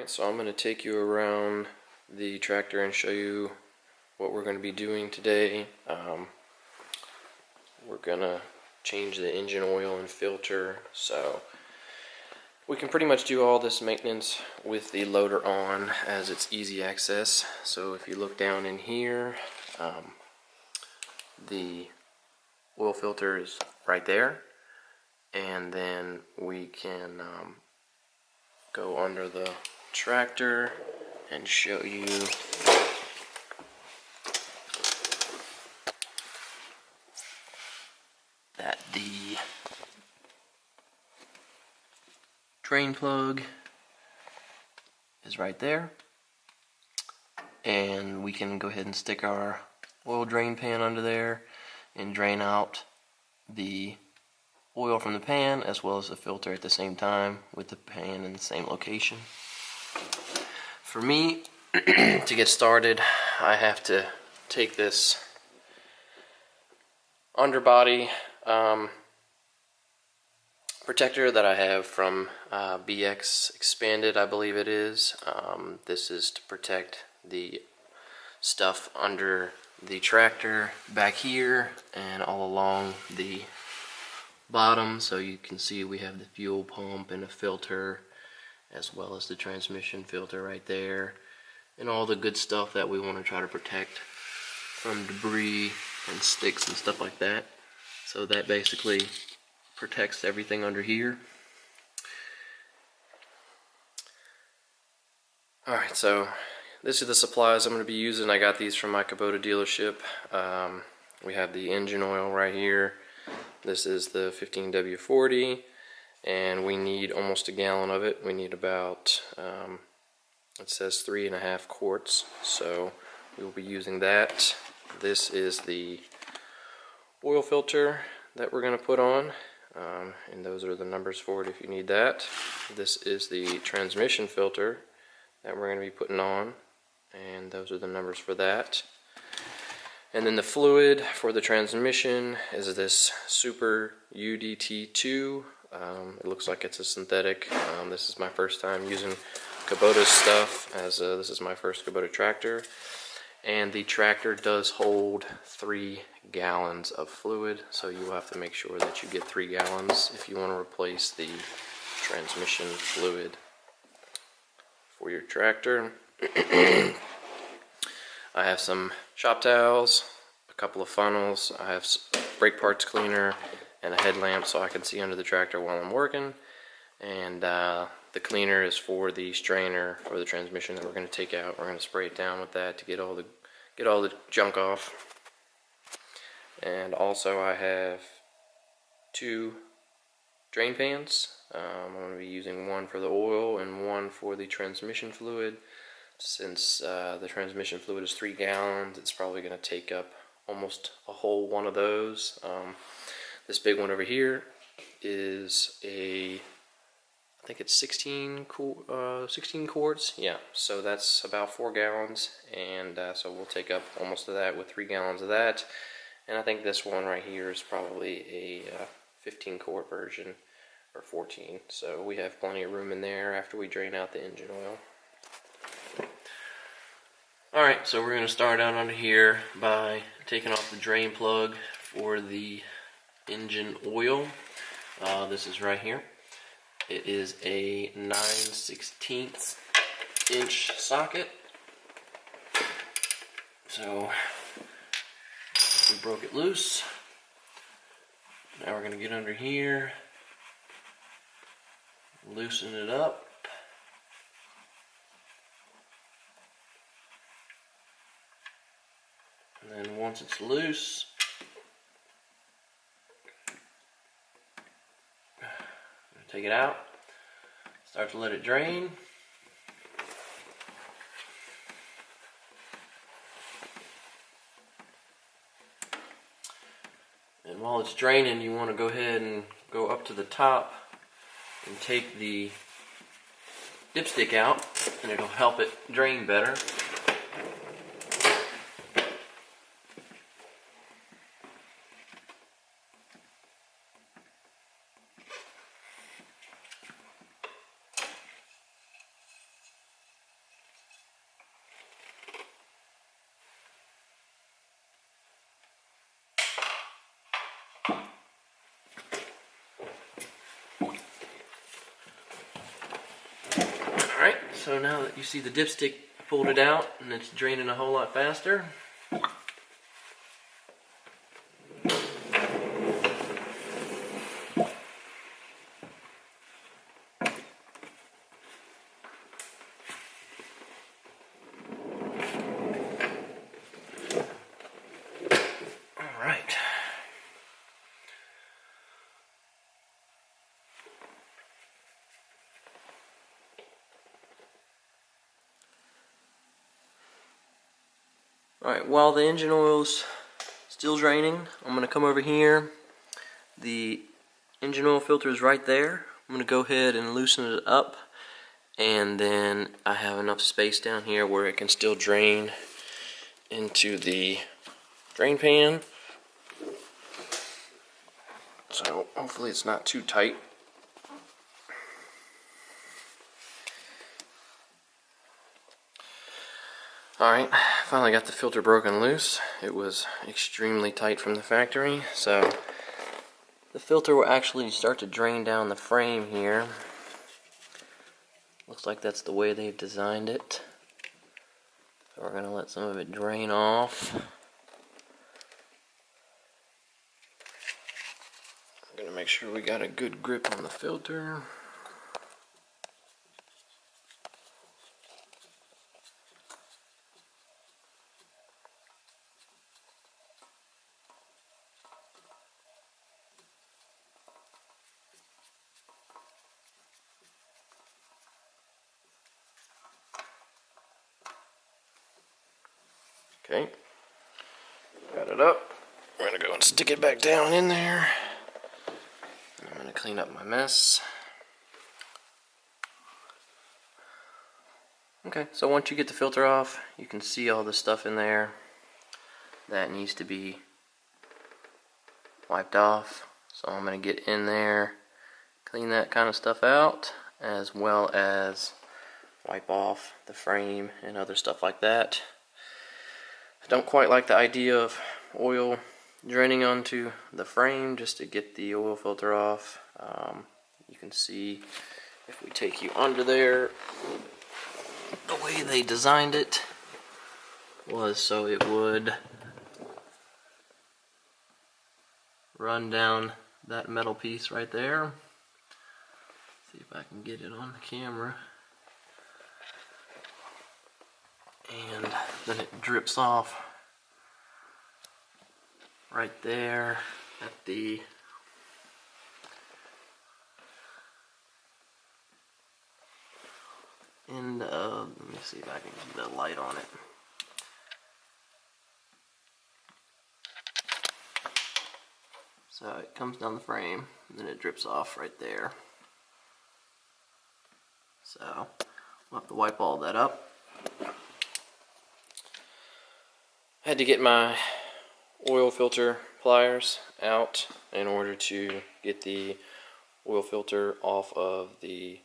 Alright, so I'm going to take you around the tractor and show you what we're going to be doing today. We're going to change the engine oil and filter, so we can pretty much do all this maintenance with the loader on, as it's easy access. So if you look down in here, the oil filter is right there, and then we can go under the tractor and show you that the drain plug is right there, and we can go ahead and stick our oil drain pan under there and drain out the oil from the pan as well as the filter at the same time, with the pan in the same location. For me, to get started, I have to take this underbody protector that I have from BX Expanded, I believe it is. This is to protect the stuff under the tractor back here and all along the bottom. So you can see we have the fuel pump and a filter, as well as the transmission filter right there, and all the good stuff that we want to try to protect from debris and sticks and stuff like that. So that basically protects everything under here. Alright, so this is the supplies I'm going to be using. I got these from my Kubota dealership. We have the engine oil right here. This is the 15W40, and we need almost a gallon of it. We need about, it says 3.5 quarts, so we will be using that. This is the oil filter that we're going to put on, and those are the numbers for it if you need that. This is the transmission filter that we're going to be putting on, and those are the numbers for that. And then the fluid for the transmission is this Super UDT2. It looks like it's a synthetic. This is my first time using Kubota's stuff, as this is my first Kubota tractor. And the tractor does hold 3 gallons of fluid, so you will have to make sure that you get 3 gallons if you want to replace the transmission fluid for your tractor. I have some shop towels, a couple of funnels, I have brake parts cleaner, and a headlamp so I can see under the tractor while I'm working. And the cleaner is for the strainer for the transmission that we're going to take out. We're going to spray it down with that to get all the junk off. And also I have 2 drain pans. I'm going to be using one for the oil and one for the transmission fluid. Since the transmission fluid is 3 gallons, it's probably going to take up almost a whole one of those. This big one over here is I think it's 16 quarts. Yeah, so that's about 4 gallons, and so we'll take up almost of that with 3 gallons of that. And I think this one right here is probably a 15 quart version, or 14. So we have plenty of room in there after we drain out the engine oil. Alright, so we're going to start out under here by taking off the drain plug for the engine oil. This is right here. It is a 9/16 inch socket. So we broke it loose. Now we're going to get under here, loosen it up. And then once it's loose, take it out, start to let it drain. And while it's draining, you want to go ahead and go up to the top and take the dipstick out, and it'll help it drain better. Alright, so now that you see the dipstick, I pulled it out and it's draining a whole lot faster. Alright. Alright, while the engine oil's still draining, I'm going to come over here. The engine oil filter is right there. I'm going to go ahead and loosen it up, and then I have enough space down here where it can still drain into the drain pan. So hopefully it's not too tight. Alright, finally got the filter broken loose. It was extremely tight from the factory, so the filter will actually start to drain down the frame here. Looks like that's the way they've designed it. So we're going to let some of it drain off. I'm going to make sure we got a good grip on the filter. Okay, got it up. We're going to go and stick it back down in there. I'm going to clean up my mess. Okay, so once you get the filter off, you can see all the stuff in there that needs to be wiped off. So I'm going to get in there, clean that kind of stuff out, as well as wipe off the frame and other stuff like that. I don't quite like the idea of oil draining onto the frame just to get the oil filter off. You can see if we take you under there, the way they designed it was so it would run down that metal piece right there. See if I can get it on the camera. And then it drips off right there at the end of, let me see if I can get the light on it. So it comes down the frame and then it drips off right there. So we'll have to wipe all that up. Had to get my oil filter pliers out in order to get the oil filter off of the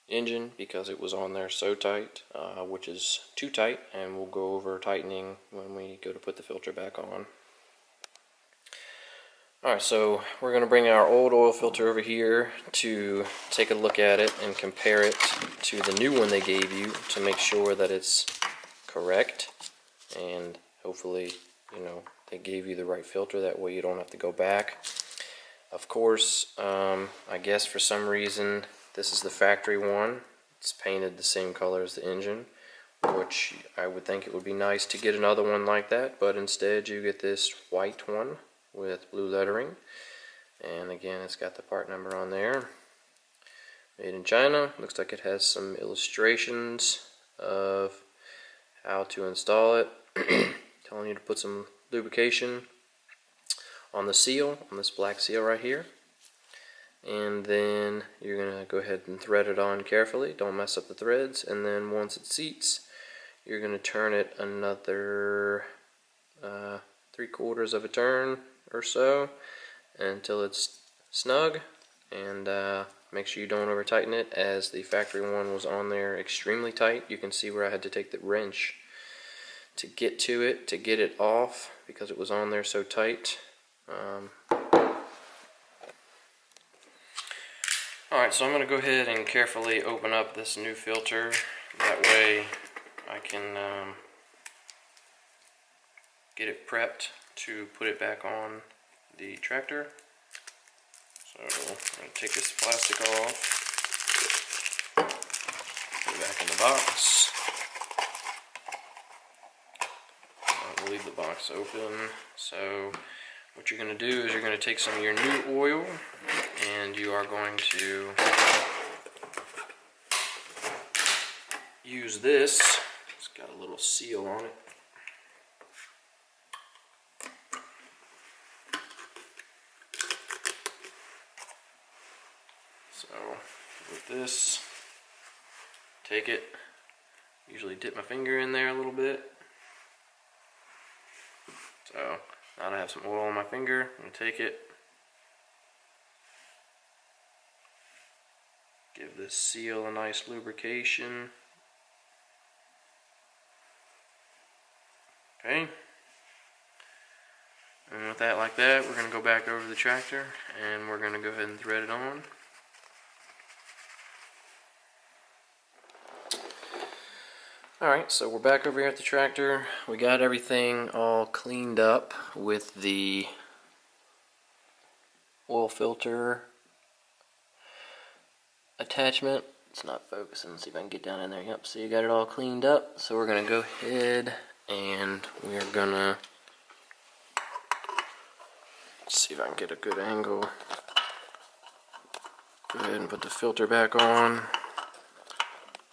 engine because it was on there so tight, which is too tight, and we'll go over tightening when we go to put the filter back on. Alright, so we're going to bring our old oil filter over here to take a look at it and compare it to the new one they gave you to make sure that it's correct, and hopefully, you know, they gave you the right filter. That way you don't have to go back. Of course, I guess for some reason this is the factory one. It's painted the same color as the engine, which I would think it would be nice to get another one like that, but instead you get this white one with blue lettering, and again it's got the part number on there. Made in China. Looks like it has some illustrations of how to install it. Telling you to put some lubrication on the seal, on this black seal right here, and then you're going to go ahead and thread it on carefully. Don't mess up the threads, and then once it seats, you're going to turn it another 3/4 of a turn or so until it's snug, and make sure you don't over tighten it, as the factory one was on there extremely tight. You can see where I had to take the wrench to get to it, to get it off, because it was on there so tight. Alright, so I'm going to go ahead and carefully open up this new filter. That way I can get it prepped to put it back on the tractor. So I'm going to take this plastic off, put it back in the box. I'll leave the box open. So what you're going to do is you're going to take some of your new oil and you are going to use this. It's got a little seal on it. So with this, take it, usually dip my finger in there a little bit. So now that I have some oil on my finger, I'm going to take it, give this seal a nice lubrication. Okay, and with that like that, we're going to go back over the tractor and we're going to go ahead and thread it on. Alright, so we're back over here at the tractor. We got everything all cleaned up with the oil filter attachment. It's not focusing. Let's see if I can get down in there. Yep, so you got it all cleaned up. So we're going to go ahead and we're going to see if I can get a good angle. Go ahead and put the filter back on.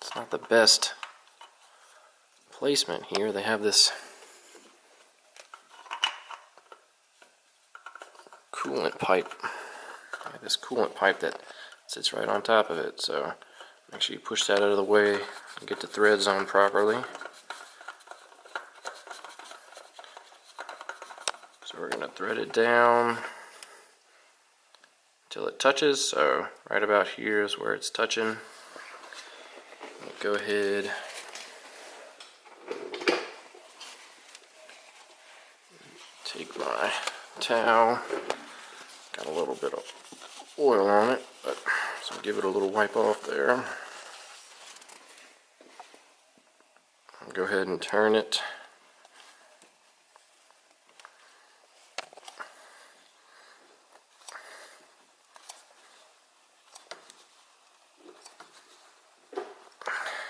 It's not the best placement here. They have this coolant pipe. This coolant pipe that sits right on top of it, so make sure you push that out of the way and get the threads on properly. So we're going to thread it down until it touches. So right about here is where it's touching. Go ahead, take my towel, got a little bit of oil on it, but so give it a little wipe off there. Go ahead and turn it.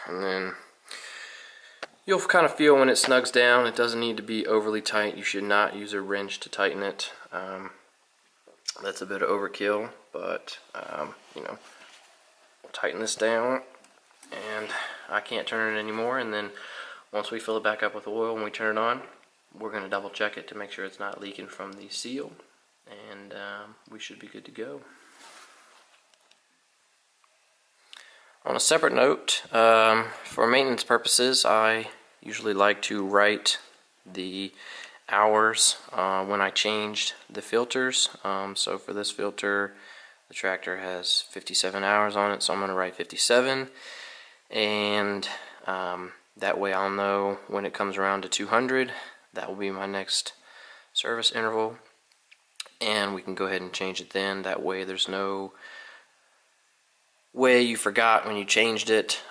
And then you'll kind of feel when it snugs down. It doesn't need to be overly tight. You should not use a wrench to tighten it. That's a bit of overkill, but you know, we'll tighten this down, and I can't turn it anymore. And then once we fill it back up with oil and we turn it on, we're going to double check it to make sure it's not leaking from the seal, and we should be good to go. On a separate note, for maintenance purposes, I usually like to write the hours when I changed the filters. So for this filter, the tractor has 57 hours on it, so I'm going to write 57, and that way I'll know when it comes around to 200. That will be my next service interval, and we can go ahead and change it then. That way there's no way you forgot when you changed it.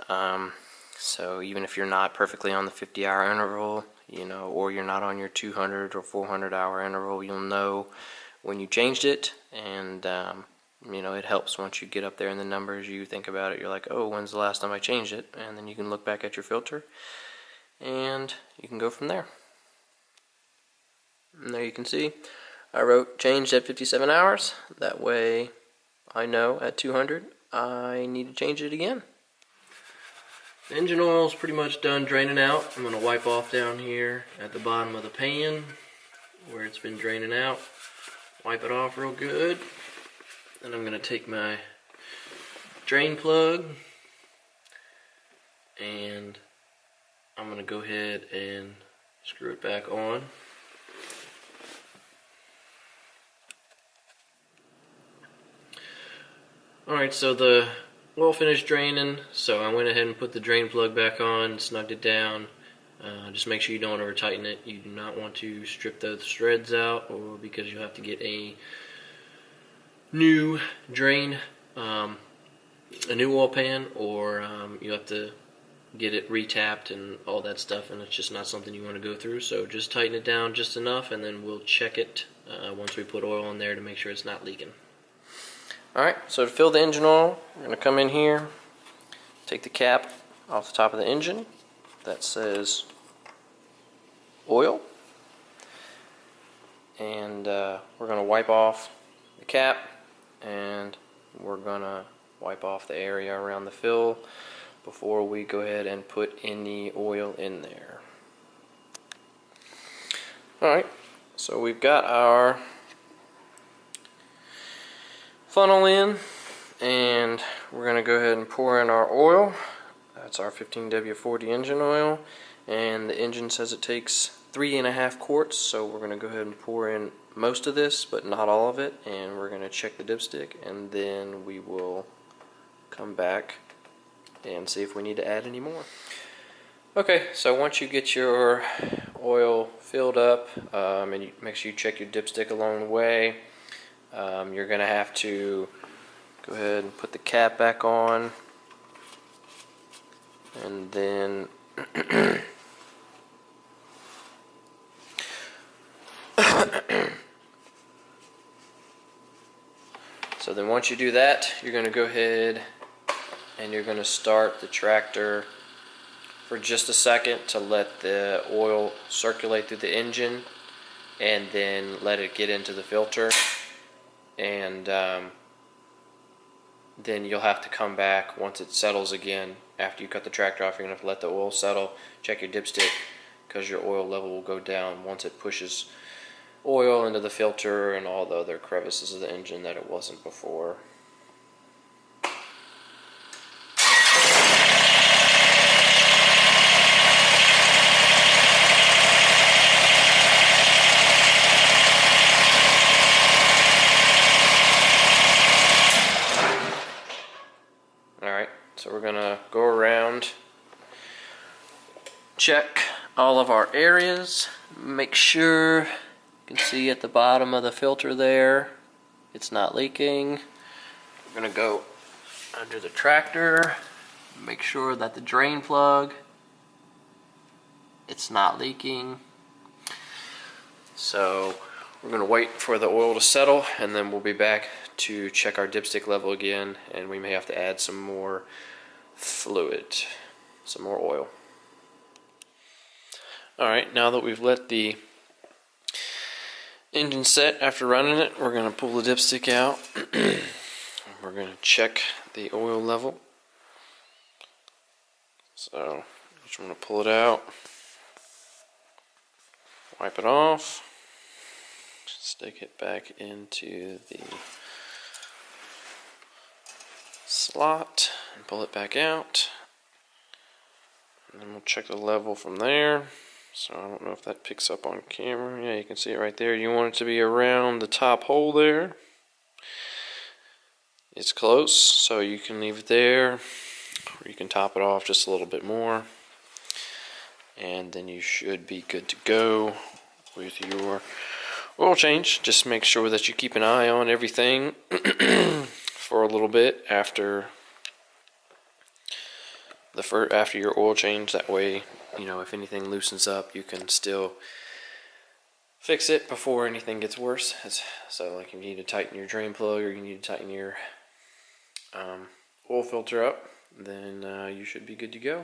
So even if you're not perfectly on the 50-hour interval, you know, or you're not on your 200 or 400-hour interval, you'll know when you changed it. And you know, it helps once you get up there in the numbers. You think about it, you're like, oh, when's the last time I changed it? And then you can look back at your filter and you can go from there. And there you can see I wrote changed at 57 hours. That way I know at 200 I need to change it again. The engine oil is pretty much done draining out. I'm going to wipe off down here at the bottom of the pan where it's been draining out. Wipe it off real good. Then I'm going to take my drain plug and I'm going to go ahead and screw it back on. Alright, so the oil finished draining, so I went ahead and put the drain plug back on, snugged it down. Just make sure you don't over tighten it. You do not want to strip those threads out, or because you'll have to get a new drain a new oil pan, or you have to get it retapped and all that stuff, and it's just not something you want to go through. So just tighten it down just enough, and then we'll check it once we put oil in there to make sure it's not leaking. Alright, so to fill the engine oil, we're going to come in here, take the cap off the top of the engine that says oil, and we're going to wipe off the cap, and we're going to wipe off the area around the fill before we go ahead and put any oil in there. Alright, so we've got our funnel in, and we're going to go ahead and pour in our oil. That's our 15W40 engine oil, and the engine says it takes 3.5 quarts, so we're going to go ahead and pour in most of this, but not all of it, and we're going to check the dipstick, and then we will come back and see if we need to add any more. Okay, so once you get your oil filled up, and you make sure you check your dipstick along the way, you're going to have to go ahead and put the cap back on, and then so then once you do that, you're going to go ahead and you're going to start the tractor for just a second to let the oil circulate through the engine, and then let it get into the filter, and then you'll have to come back once it settles again. After you cut the tractor off, you're going to have to let the oil settle, check your dipstick, because your oil level will go down once it pushes oil into the filter and all the other crevices of the engine that it wasn't before. Alright, so we're going to go around, check all of our areas, make sure you can see at the bottom of the filter there it's not leaking. We're going to go under the tractor, make sure that the drain plug, it's not leaking. So we're going to wait for the oil to settle, and then we'll be back to check our dipstick level again, and we may have to add some more fluid, some more oil. Alright, now that we've let the engine set after running it, we're going to pull the dipstick out. We're going to check the oil level. So just want to pull it out, wipe it off, stick it back into the slot and pull it back out, and then we'll check the level from there. So I don't know if that picks up on camera. Yeah, you can see it right there. You want it to be around the top hole there. It's close, so you can leave it there, or you can top it off just a little bit more, and then you should be good to go with your oil change. Just make sure that you keep an eye on everything for a little bit after your oil change. That way, you know, if anything loosens up, you can still fix it before anything gets worse. So like if you need to tighten your drain plug, or you need to tighten your oil filter up, then you should be good to go.